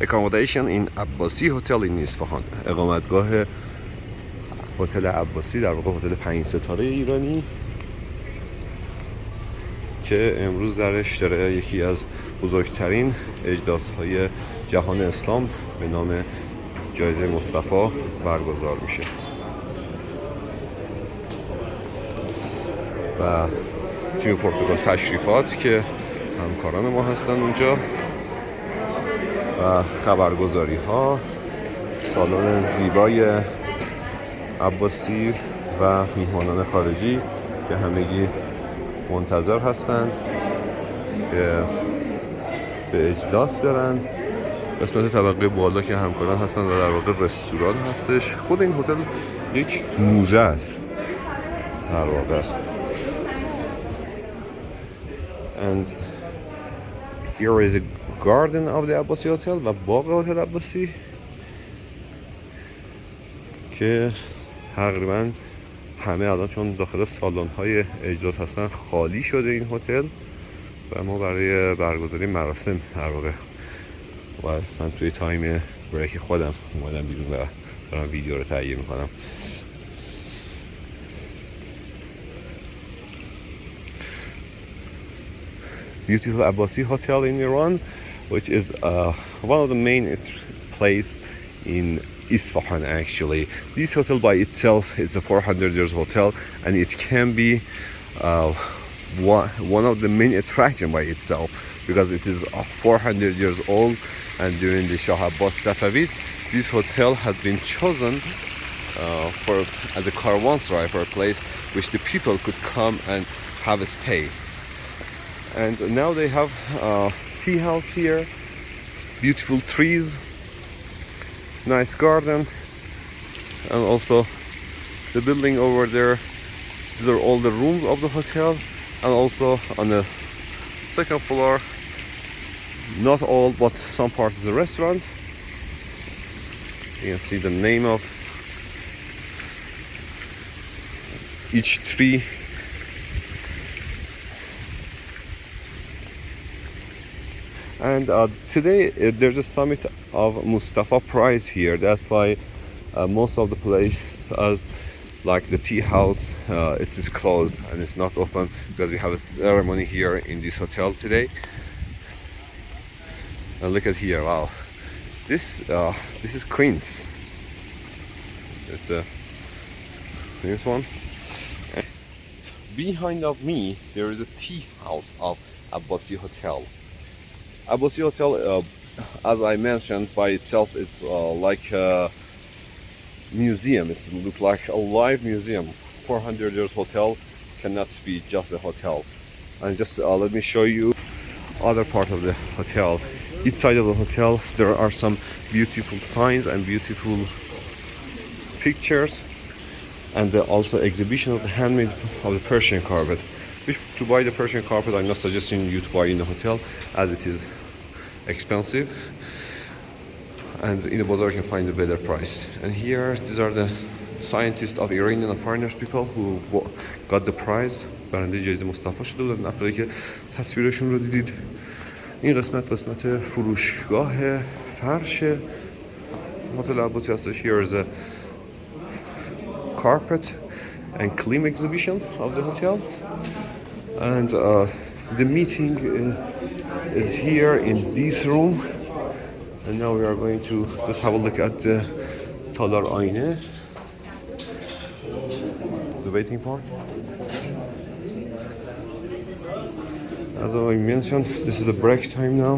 accommodation in Abbasi Hotel in Isfahan. اقامتگاه هتل عباسی، در واقع هتل 5 ستاره ایرانی که امروز درش داره یکی از بزرگترین اجلاس‌های جهان اسلام به نام جایزه مصطفی برگزار میشه و تیم پرتغال تشریفات که همکاران ما هستن اونجا و خبرگزاری ها، سالن زیبای عباسی و میهمانان خارجی که همگی منتظر هستن که به اجلاس برن. قسمت طبقه بالا که همکاران هستن و در واقع رستوران هستش. خود این هتل یک موزه است در واقع. And here is a garden of the Abbasi Hotel و باغ هتل عباسی که تقریبا همه الان چون داخل سالن های اجلاس هستن خالی شده این هتل و ما برای برگزاری مراسم در واقع و من توی تایم بریک خودم اومدم بیرون و دارم ویدیو رو تهیه میکنم. Beautiful Abbasi Hotel in Iran, which is one of the main place in Isfahan actually. This hotel by itself is a 400 years hotel and it can be one of the main attraction by itself because it is 400 years old, and during the Shah Abbas Safavid this hotel had been chosen as a caravanserai, for a place which the people could come and have a stay. And now they have tea house here, beautiful trees, nice garden, and also the building over there. These are all the rooms of the hotel, and also on the second floor, not all but some parts of the restaurant. You can see the name of each tree. And today there's a summit of Mustafa Prize here. That's why most of the places, like the tea house, it is closed and it's not open because we have a ceremony here in this hotel today. And look at here, wow! This is Queens. It's a Queens one. And behind of me there is a tea house of Abbasi Hotel. Abbasi Hotel, as I mentioned, by itself, it's like a museum. It looks like a live museum. 400 years hotel cannot be just a hotel. And just let me show you other part of the hotel. Each side of the hotel, there are some beautiful signs and beautiful pictures, and also exhibition of the handmade of the Persian carpet. Which to buy the Persian carpet, I'm not suggesting you to buy in the hotel as it is expensive, and in the bazaar you can find a better price. And here, these are the scientists of Iranian and foreigners people who got the prize. برنده جایزه مصطفی شده بودن. افرادی که تصویرشون رو دیدید. این قسمت فروشگاه فرش هتل عباسی هستش. Here is a carpet and clean exhibition of the hotel. And the meeting is here in this room, and now we are going to just have a look at the Talar Ayne, the waiting part. As I mentioned, this is the break time now,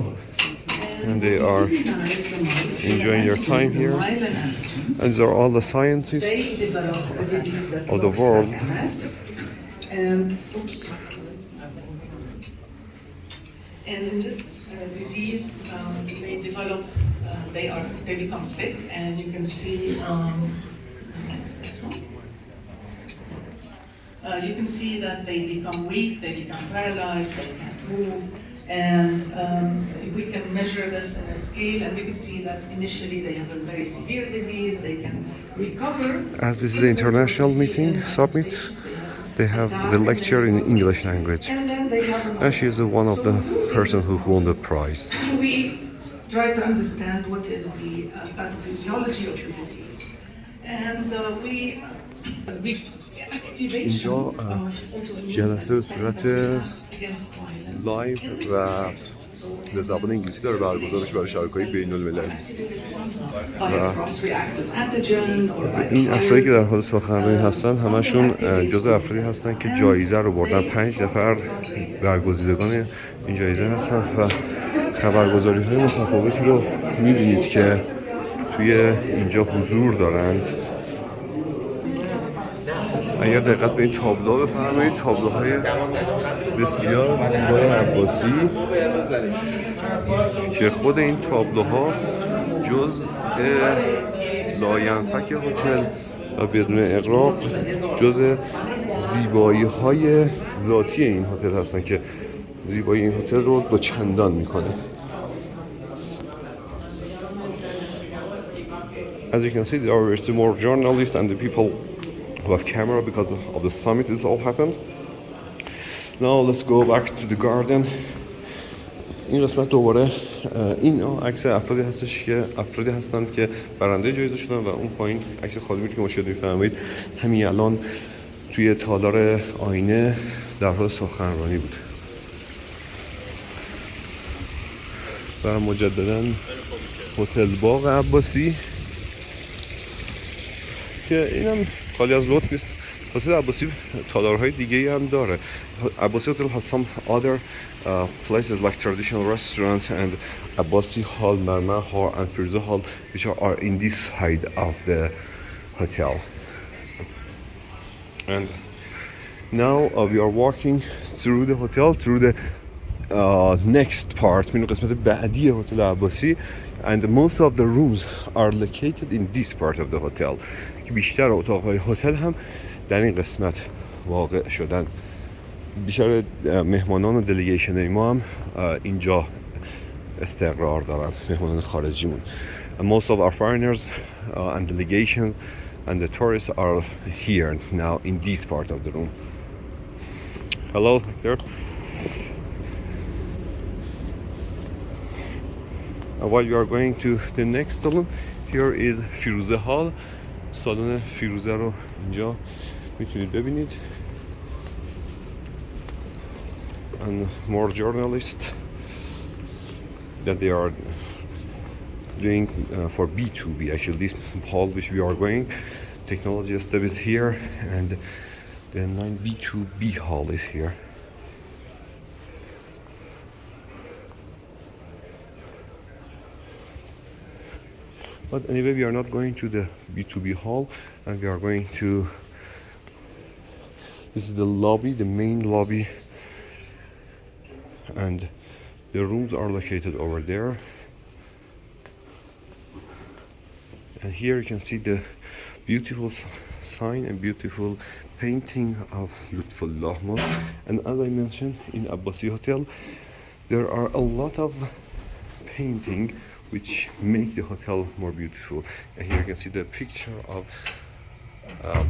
and they are enjoying their time here. And these are all the scientists of the world. And in this disease, they develop, they become sick, and you can see, this one. You can see that they become weak, they become paralyzed, they can't move, and we can measure this in a scale, and we can see that initially they have a very severe disease, they can recover. As this is the international meeting, summit, they have the lecture in English language, and she is one of the person who won the prize. try to understand what is the pathophysiology of the disease. And we activation اینجا of autoimmune جلسه به cells صورت that react against violence. لایو و به زبان انگلیسی داره برگزار میشه برای شبکه‌های بین‌المللی. و این افرادی که در حال سخنرانی هستن همشون جزء افرادی هستن که جایزه رو بردن. 5 نفر برگزیدگان این جایزه هستن و خبرگزاری‌های متفاوتی رو می‌بینید که توی اینجا حضور دارند. اگر دقت به این تابلو بفرمایید، تابلوهای بسیار زیبای عباسی که خود این تابلوها جزء لاینفک هتل و بدون اغراق جزء زیبایی‌های ذاتی این هتل هستن که زیبایی این هتل رو دوچندان میکنه. As you can see, there are some more journalists and the people who have camera because of the summit this all happened. Now let's go back to the garden. این قسمت دوباره این عکس افرادی هستند که برنده جایزه شدن و اون پایین عکس خانمی که مشاهده می‌فرمایید همین الان توی تالار آینه در حال سخنرانی بود. و مجددا هتل باغ عباسی که اینم خالی از لطف نیست. هتل عباسی تالارهای دیگه‌ای هم داره. Abbasi Hotel has some other places like traditional restaurants and Abbasi Hall, Marmar Hall and Firuze Hall which are in this side of the hotel. And now we are walking through the hotel, through the next part, من قسمت بعدی هتل عباسی and most of the rooms are located in this part of the hotel که بیشتر اتاقهای هتل هم در این قسمت واقع شدن. بیشتر مهمانان و دلیگیشن ما هم اینجا استقرار دارن، مهمانان خارجیمون. And most of our foreigners and delegations and the tourists are here now in this part of the room. Hello there. While you are going to the next salon, here is Firuze Hall. سالن فیروزه رو اینجا میتونید ببینید. And more journalists that they are doing for B2B. Actually, this hall which we are going, technology step is here, and the 9B2B hall is here. But anyway, we are not going to the B2B hall, and we are going to, this is the lobby, the main lobby, and the rooms are located over there. And here you can see the beautiful sign and beautiful painting of Lutfullah Mosque. And as I mentioned, in Abbasi Hotel, there are a lot of painting which make the hotel more beautiful. And here you can see the picture of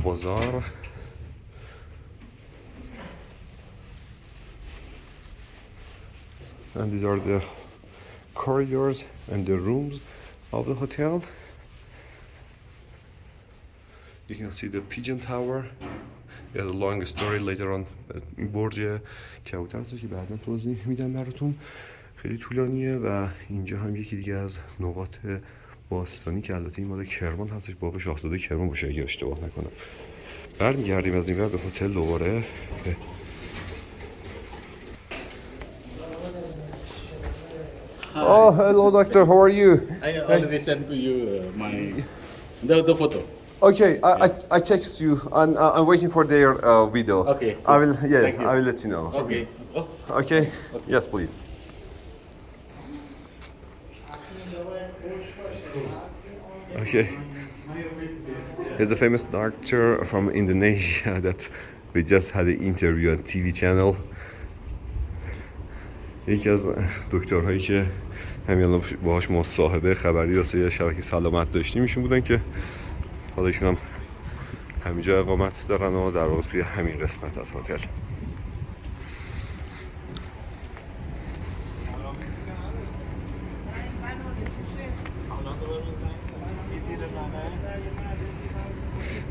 Bazaar. And these are the corridors and the rooms of the hotel. You can see the pigeon tower. There's a long story later on. این برج کبوتر هست که بعدا توضیح میدم براتون. خیلی طولانیه و اینجا هم یکی دیگه از نقاط باستانی که البته این مال کرمان هستش، باغ شاهزاده کرمان باشه اگه اشتباه نکنم. برمیگردیم از این ور به هتل دوباره. Oh, hello doctor, how are you? I already sent to you the photo. Okay, I text you and I'm waiting for their video. Okay. I will, Thank you. I will let you know. Okay. Oh. Okay? Yes, please. Okay. He's a famous doctor from Indonesia that we just had an interview on TV channel. یکی از دکترهایی که همین الان باهاش مصاحبه خبری واسه شبکه سلامت داشتیم ایشون بودن که حالا ایشون هم همینجا اقامت دارن و در واقع توی همین قسمت از هتل.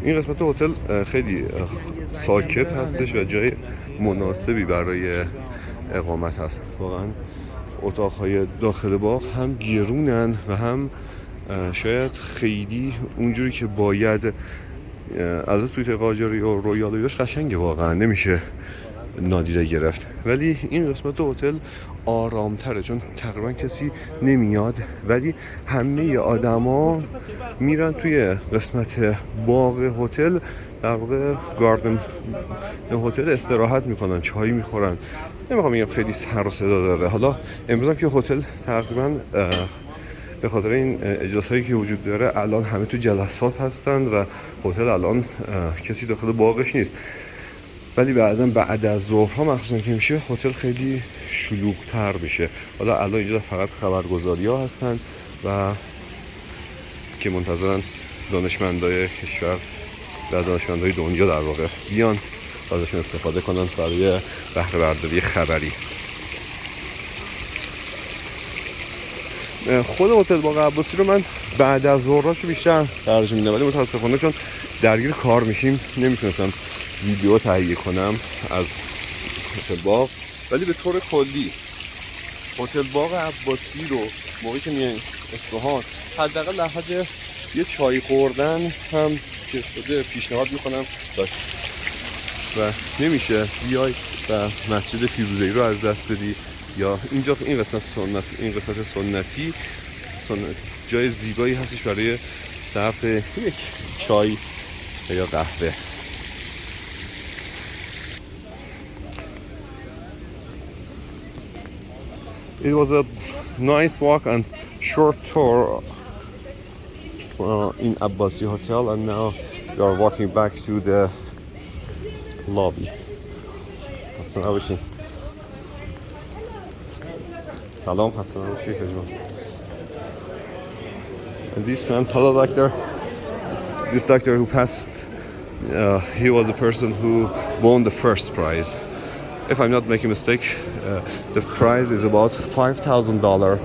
این قسمت هتل خیلی ساکت هستش و جای مناسبی برای اقامت هست. واقعا اتاقهای داخل باغ هم گرونن و هم شاید خیلی اونجوری که باید از سویت قاجاری و رویال داشت قشنگه، واقعا نمیشه نادیده گرفت. ولی این قسمت هتل آرامتره چون تقریبا کسی نمیاد، ولی همه آدما میرن توی قسمت باغ هتل، در واقع گاردن هتل استراحت میکنن، چای میخورن. نمیخوام بگم خیلی سر و صدا داره. حالا امروز هم که هتل تقریبا به خاطر این اجلاسایی که وجود داره الان همه تو جلسات هستن و هتل الان کسی داخل باغش نیست، ولی بعضا بعد از ظهرها مخصوصا که میشه هتل خیلی شلوغ‌تر میشه. حالا الان اینجا فقط خبرگزاری‌ها هستن و که منتظرن دانشمندای کشور و دانشمندای دنیا در واقع بیان ازشون استفاده کنن برای بهره برداری خبری. خود هتل باغ عباسی رو من بعد از ظهراشو بیشتر ترجیح میدم، ولی متاسفانه چون درگیر کار میشیم نمیتونستم ویدیو تهیه کنم از هتل باغ. ولی به طور کلی هتل باغ عباسی رو موقعی که میایم اصفهان حداقل لحظه یه چای خوردن هم که شده پیشنهاد میکنم داشت و نمیشه بیای و مسجد فیروزه‌ای رو از دست بدی. یا اینجا این قسمت سنتی جای زیبایی هستش برای صرف یک چای یا قهوه. It was a nice walk and short tour in Abbasi Hotel, and now we are walking back to the lobby. حسن نباشین. سلام، حسن نباشی حجمان. And this man, hello doctor. This doctor who passed, he was the person who won the first prize. If I'm not making a mistake, the prize is about $5,000